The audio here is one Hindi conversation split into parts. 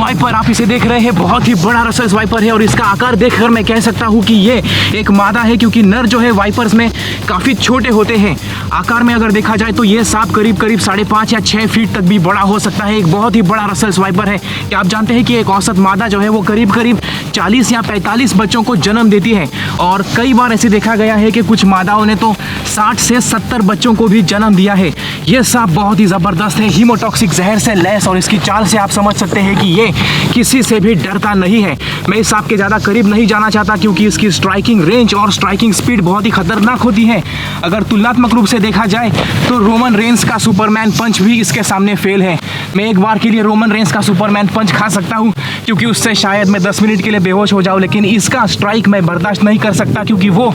स्वाइपर आप इसे देख रहे हैं, बहुत ही बड़ा रसल स्वाइपर है और इसका आकार देखकर मैं कह सकता हूँ कि ये एक मादा है, क्योंकि नर जो है वाइपर्स में काफ़ी छोटे होते हैं। आकार में अगर देखा जाए तो ये सांप करीब 5.5 या 6 फीट तक भी बड़ा हो सकता है। एक बहुत ही बड़ा रसल स्वाइपर है। क्या आप जानते हैं कि एक औसत मादा जो है वो करीब 40 या 45 बच्चों को जन्म देती है और कई बार ऐसे देखा गया है कि कुछ मादाओं ने तो 60 से 70 बच्चों को भी जन्म दिया है। ये सांप बहुत ही ज़बरदस्त है, हीमोटॉक्सिक जहर से लैस, और इसकी चाल से आप समझ सकते हैं कि ये किसी से भी डरता नहीं है। मैं इस सांप के ज़्यादा करीब नहीं जाना चाहता क्योंकि इसकी स्ट्राइकिंग रेंज और स्ट्राइकिंग स्पीड बहुत ही खतरनाक होती है। अगर तुलनात्मक रूप से देखा जाए तो रोमन रेंस का सुपरमैन पंच भी इसके सामने फेल है। मैं एक बार के लिए रोमन रेंस का सुपरमैन पंच खा सकता हूँ क्योंकि उससे शायद मैं 10 मिनट के लिए बेहोश हो जाऊँ, लेकिन इसका स्ट्राइक मैं बर्दाश्त नहीं कर सकता क्योंकि वो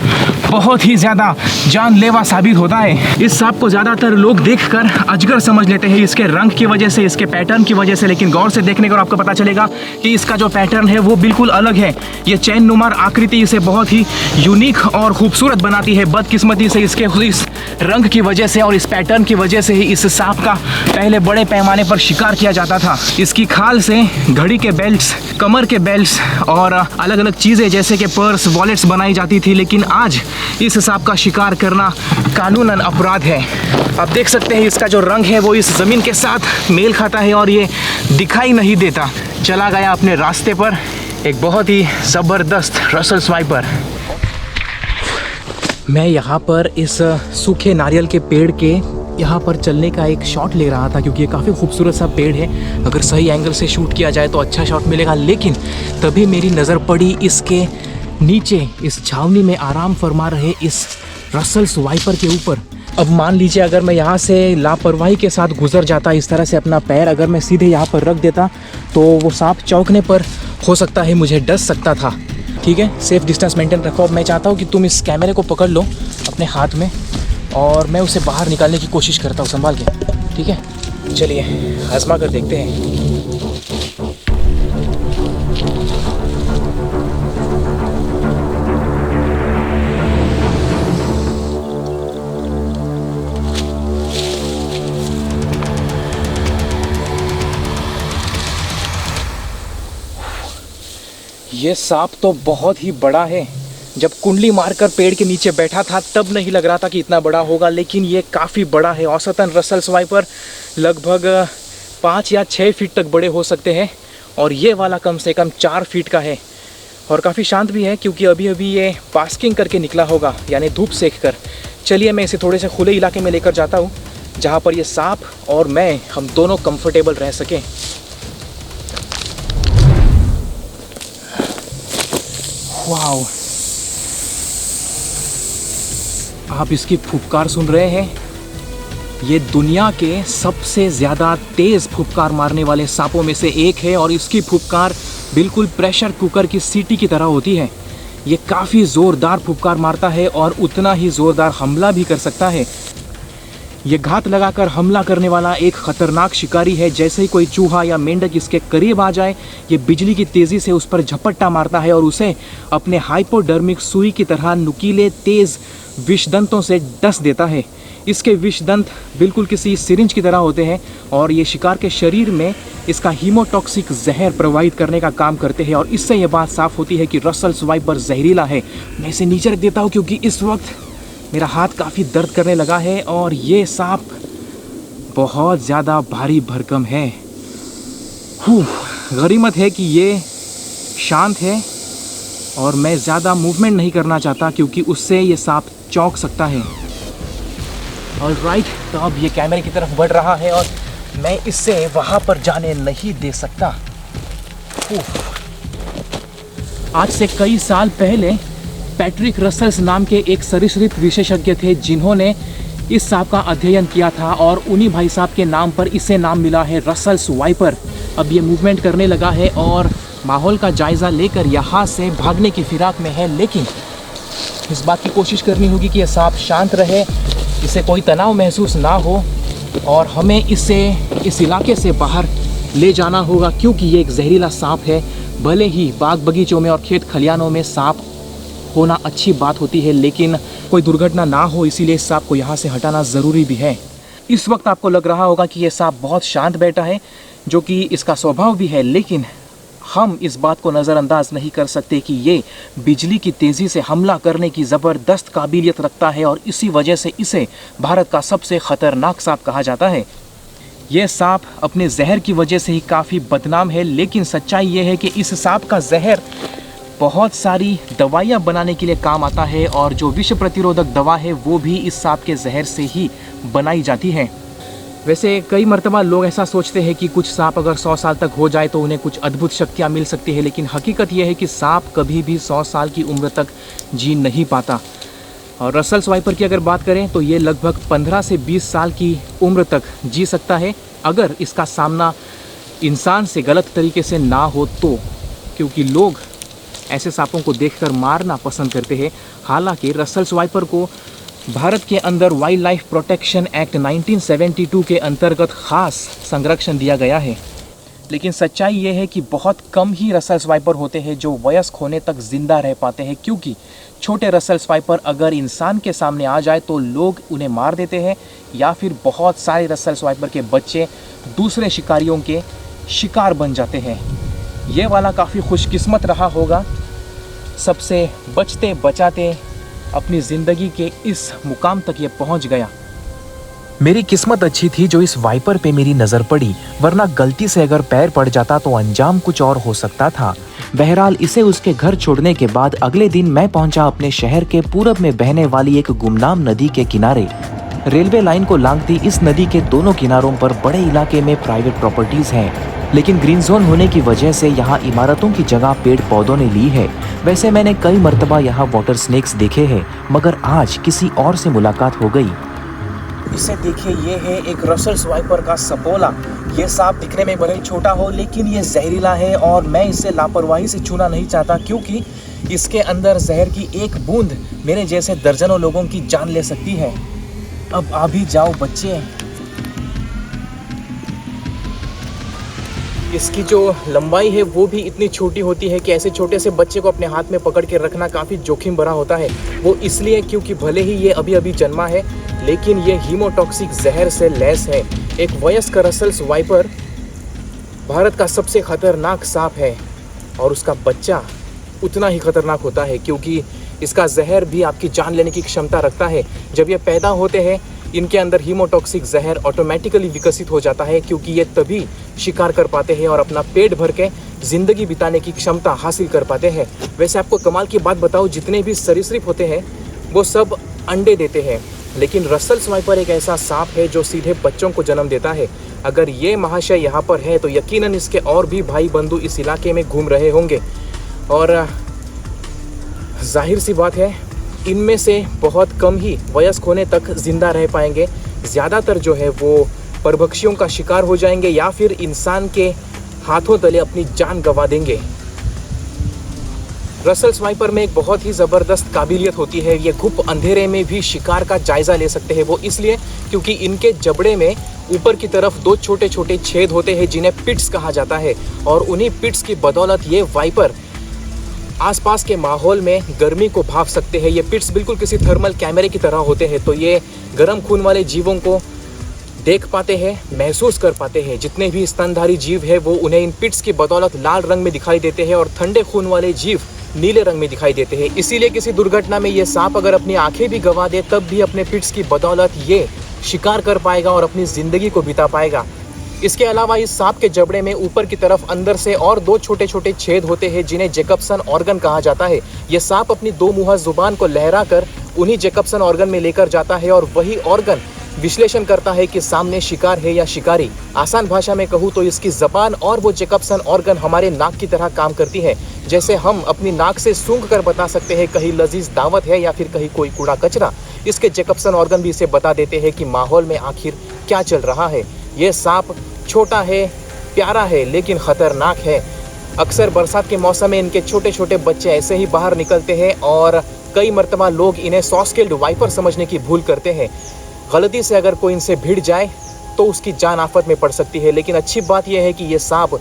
बहुत ही ज़्यादा जानलेवा साबित होता है। इस सांप को ज़्यादातर लोग देखकर अजगर समझ लेते हैं, इसके रंग की वजह से, इसके पैटर्न की वजह से, लेकिन गौर से देखने पर आपको पता चलेगा कि इसका जो पैटर्न है वो बिल्कुल अलग है। ये चैन नुमार आकृति इसे बहुत ही यूनिक और खूबसूरत बनाती है। बदकिस्मती से इसके इस रंग की वजह से और इस पैटर्न की वजह से ही इस सांप का पहले बड़े पैमाने पर शिकार किया जाता था। इसकी खाल से घड़ी के बेल्ट्स, कमर के बेल्ट्स और अलग अलग चीज़ें जैसे कि पर्स, वॉलेट्स बनाई जाती थी, लेकिन आज इस सांप का शिकार करना कानूनन अपराध है। आप देख सकते हैं इसका जो रंग है वो इस ज़मीन के साथ मेल खाता है और ये दिखाई नहीं देता। चला गया अपने रास्ते पर एक बहुत ही ज़बरदस्त रसल स्वाइपर। मैं यहाँ पर इस सूखे नारियल के पेड़ के यहाँ पर चलने का एक शॉट ले रहा था क्योंकि ये काफ़ी खूबसूरत सा पेड़ है। अगर सही एंगल से शूट किया जाए तो अच्छा शॉट मिलेगा, लेकिन तभी मेरी नज़र पड़ी इसके नीचे इस छावनी में आराम फरमा रहे इस रसल स्वाइपर के ऊपर। अब मान लीजिए अगर मैं यहाँ से लापरवाही के साथ गुजर जाता, इस तरह से अपना पैर अगर मैं सीधे यहाँ पर रख देता तो वो सांप चौंकने पर हो सकता है मुझे डस सकता था। ठीक है, सेफ डिस्टेंस मेंटेन रखो। अब मैं चाहता हूँ कि तुम इस कैमरे को पकड़ लो अपने हाथ में और मैं उसे बाहर निकालने की कोशिश करता हूँ संभाल के। ठीक है, चलिए आजमा कर देखते हैं। ये सांप तो बहुत ही बड़ा है। जब कुंडली मारकर पेड़ के नीचे बैठा था तब नहीं लग रहा था कि इतना बड़ा होगा, लेकिन ये काफ़ी बड़ा है। औसतन रसल स्वाइपर लगभग 5 या 6 फीट तक बड़े हो सकते हैं और ये वाला कम से कम 4 फीट का है और काफ़ी शांत भी है क्योंकि अभी अभी ये बास्किंग करके निकला होगा, यानी धूप सेक कर। चलिए मैं इसे थोड़े से खुले इलाके में लेकर जाता हूँ जहाँ पर ये सांप और मैं हम दोनों कंफर्टेबल रह सकें। वाओ, आप इसकी फुफकार सुन रहे हैं? ये दुनिया के सबसे ज़्यादा तेज़ फुफकार मारने वाले सांपों में से एक है और इसकी फुफकार बिल्कुल प्रेशर कुकर की सीटी की तरह होती है। ये काफ़ी ज़ोरदार फुफकार मारता है और उतना ही ज़ोरदार हमला भी कर सकता है। ये घात लगाकर हमला करने वाला एक ख़तरनाक शिकारी है। जैसे ही कोई चूहा या मेंढक इसके करीब आ जाए, ये बिजली की तेज़ी से उस पर झपट्टा मारता है और उसे अपने हाइपोडर्मिक सुई की तरह नुकीले तेज़ विषदंतों से डस देता है। इसके विषदंत बिल्कुल किसी सिरिंज की तरह होते हैं और ये शिकार के शरीर में इसका हीमोटॉक्सिक जहर प्रवाहित करने का काम करते हैं और इससे ये बात साफ़ होती है कि रसल स्वाइपर जहरीला है। मैं इसे नीचे रख देता हूँ क्योंकि इस वक्त मेरा हाथ काफ़ी दर्द करने लगा है और ये सांप बहुत ज़्यादा भारी भरकम है। गनीमत है कि ये शांत है और मैं ज़्यादा मूवमेंट नहीं करना चाहता क्योंकि उससे ये सांप चौंक सकता है। ऑलराइट, तो अब ये कैमरे की तरफ बढ़ रहा है और मैं इससे वहाँ पर जाने नहीं दे सकता। आज से कई साल पहले पैट्रिक रसल्स नाम के एक सरीसृप विशेषज्ञ थे जिन्होंने इस सांप का अध्ययन किया था और उन्हीं भाई साहब के नाम पर इसे नाम मिला है रसल स्वाइपर। अब ये मूवमेंट करने लगा है और माहौल का जायज़ा लेकर यहाँ से भागने की फिराक में है, लेकिन इस बात की कोशिश करनी होगी कि यह सांप शांत रहे, इसे कोई तनाव महसूस ना हो और हमें इसे इस इलाके से बाहर ले जाना होगा क्योंकि ये एक जहरीला सांप है। भले ही बाग बगीचों में और खेत खलियानों में सांप होना अच्छी बात होती है, लेकिन कोई दुर्घटना ना हो, इसीलिए इस सांप को यहाँ से हटाना ज़रूरी भी है। इस वक्त आपको लग रहा होगा कि ये सांप बहुत शांत बैठा है, जो कि इसका स्वभाव भी है, लेकिन हम इस बात को नज़रअंदाज नहीं कर सकते कि ये बिजली की तेज़ी से हमला करने की ज़बरदस्त काबिलियत रखता है और इसी वजह से इसे भारत का सबसे ख़तरनाक सांप कहा जाता है। ये सांप अपने जहर की वजह से ही काफ़ी बदनाम है, लेकिन सच्चाई ये है कि इस सांप का जहर बहुत सारी दवाइयाँ बनाने के लिए काम आता है और जो विष प्रतिरोधक दवा है वो भी इस सांप के जहर से ही बनाई जाती है। वैसे कई मर्तबा लोग ऐसा सोचते हैं कि कुछ सांप अगर 100 साल तक हो जाए तो उन्हें कुछ अद्भुत शक्तियाँ मिल सकती है, लेकिन हकीकत यह है कि सांप कभी भी 100 साल की उम्र तक जी नहीं पाता। और रसेल्स वाइपर की अगर बात करें तो ये लगभग 15 से 20 साल की उम्र तक जी सकता है, अगर इसका सामना इंसान से गलत तरीके से ना हो तो, क्योंकि लोग ऐसे सांपों को देखकर मारना पसंद करते हैं। हालांकि रसेल्स वाइपर को भारत के अंदर वाइल्ड लाइफ प्रोटेक्शन एक्ट 1972 के अंतर्गत ख़ास संरक्षण दिया गया है, लेकिन सच्चाई ये है कि बहुत कम ही रसेल्स वाइपर होते हैं जो वयस्क होने तक ज़िंदा रह पाते हैं, क्योंकि छोटे रसेल्स वाइपर अगर इंसान के सामने आ जाए तो लोग उन्हें मार देते हैं या फिर बहुत सारे रसेल्स वाइपर के बच्चे दूसरे शिकारियों के शिकार बन जाते हैं। ये वाला काफ़ी खुशकिस्मत रहा होगा, सबसे बचते बचाते अपनी ज़िंदगी के इस मुकाम तक ये पहुंच गया। मेरी किस्मत अच्छी थी जो इस वाइपर पे मेरी नज़र पड़ी, वरना गलती से अगर पैर पड़ जाता तो अंजाम कुछ और हो सकता था। बहरहाल इसे उसके घर छोड़ने के बाद अगले दिन मैं पहुंचा अपने शहर के पूरब में बहने वाली एक गुमनाम नदी के किनारे। रेलवे लाइन को लांघती इस नदी के दोनों किनारों पर बड़े इलाके में प्राइवेट प्रॉपर्टीज हैं, लेकिन ग्रीन जोन होने की वजह से यहाँ इमारतों की जगह पेड़ पौधों ने ली है। वैसे मैंने कई मर्तबा यहाँ वाटर स्नेक्स देखे हैं, मगर आज किसी और से मुलाकात हो गई। इसे देखिए, ये है एक रसेल्स वाइपर का सपोला। ये सांप दिखने में भले ही छोटा हो लेकिन ये जहरीला है और मैं इसे लापरवाही से छूना नहीं चाहता, क्योंकि इसके अंदर जहर की एक बूंद मेरे जैसे दर्जनों लोगों की जान ले सकती है। अब आ भी जाओ बच्चे। इसकी जो लंबाई है वो भी इतनी छोटी होती है कि ऐसे छोटे से बच्चे को अपने हाथ में पकड़ के रखना काफ़ी जोखिम भरा होता है। वो इसलिए क्योंकि भले ही ये अभी अभी जन्मा है लेकिन ये हीमोटॉक्सिक जहर से लैस है। एक वयस्क रसेल्स वाइपर भारत का सबसे खतरनाक सांप है और उसका बच्चा उतना ही खतरनाक होता है, क्योंकि इसका जहर भी आपकी जान लेने की क्षमता रखता है। जब ये पैदा होते हैं इनके अंदर हीमोटॉक्सिक जहर ऑटोमेटिकली विकसित हो जाता है, क्योंकि ये तभी शिकार कर पाते हैं और अपना पेट भर के ज़िंदगी बिताने की क्षमता हासिल कर पाते हैं। वैसे आपको कमाल की बात बताऊं, जितने भी सरीसृप होते हैं वो सब अंडे देते हैं, लेकिन रसेल्स वाइपर एक ऐसा सांप है जो सीधे बच्चों को जन्म देता है। अगर ये महाशय यहाँ पर है तो यकीनन इसके और भी भाई बंधु इस इलाके में घूम रहे होंगे, और जाहिर सी बात है इनमें से बहुत कम ही वयस्क होने तक जिंदा रह पाएंगे। ज़्यादातर जो है वो परभक्षियों का शिकार हो जाएंगे या फिर इंसान के हाथों तले अपनी जान गंवा देंगे। रसेल्स वाइपर में एक बहुत ही ज़बरदस्त काबिलियत होती है, ये घुप अंधेरे में भी शिकार का जायज़ा ले सकते हैं। वो इसलिए क्योंकि इनके जबड़े में ऊपर की तरफ दो छोटे छोटे छेद होते हैं जिन्हें पिट्स कहा जाता है, और उन्हीं पिट्स की बदौलत ये वाइपर आसपास के माहौल में गर्मी को भाप सकते हैं। ये पिट्स बिल्कुल किसी थर्मल कैमरे की तरह होते हैं, तो ये गर्म खून वाले जीवों को देख पाते हैं, महसूस कर पाते हैं। जितने भी स्तनधारी जीव है वो उन्हें इन पिट्स की बदौलत लाल रंग में दिखाई देते हैं और ठंडे खून वाले जीव नीले रंग में दिखाई देते हैं। इसीलिए किसी दुर्घटना में ये सांप अगर अपनी आंखें भी गंवा दे तब भी अपने पिट्स की बदौलत ये शिकार कर पाएगा और अपनी ज़िंदगी को बिता पाएगा। इसके अलावा इस सांप के जबड़े में ऊपर की तरफ अंदर से और दो छोटे छोटे छेद होते हैं जिन्हें जैकबसन ऑर्गन कहा जाता है। ये सांप अपनी दो मुहा जुबान को लहरा कर उन्हीं जैकबसन ऑर्गन में लेकर जाता है और वही ऑर्गन विश्लेषण करता है कि सामने शिकार है या शिकारी। आसान भाषा में कहूँ तो इसकी जबान और वो जैकबसन ऑर्गन हमारे नाक की तरह काम करती है। जैसे हम अपनी नाक से सूंघ कर बता सकते हैं कहीं लजीज दावत है या फिर कहीं कोई कूड़ा कचरा, इसके जैकबसन ऑर्गन भी इसे बता देते हैं कि माहौल में आखिर क्या चल रहा है। ये सांप छोटा है, प्यारा है, लेकिन ख़तरनाक है। अक्सर बरसात के मौसम में इनके छोटे छोटे बच्चे ऐसे ही बाहर निकलते हैं और कई मर्तबा लोग इन्हें सॉस्केल्ड वाइपर समझने की भूल करते हैं। गलती से अगर कोई इनसे भिड़ जाए तो उसकी जान आफत में पड़ सकती है। लेकिन अच्छी बात यह है कि ये सांप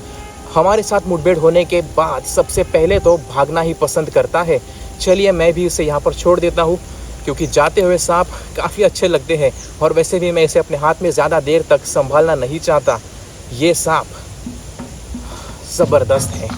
हमारे साथ मुठभेड़ होने के बाद सबसे पहले तो भागना ही पसंद करता है। चलिए मैं भी इसे यहाँ पर छोड़ देता हूँ, क्योंकि जाते हुए सांप काफ़ी अच्छे लगते हैं और वैसे भी मैं इसे अपने हाथ में ज़्यादा देर तक संभालना नहीं चाहता। ये सांप ज़बरदस्त है।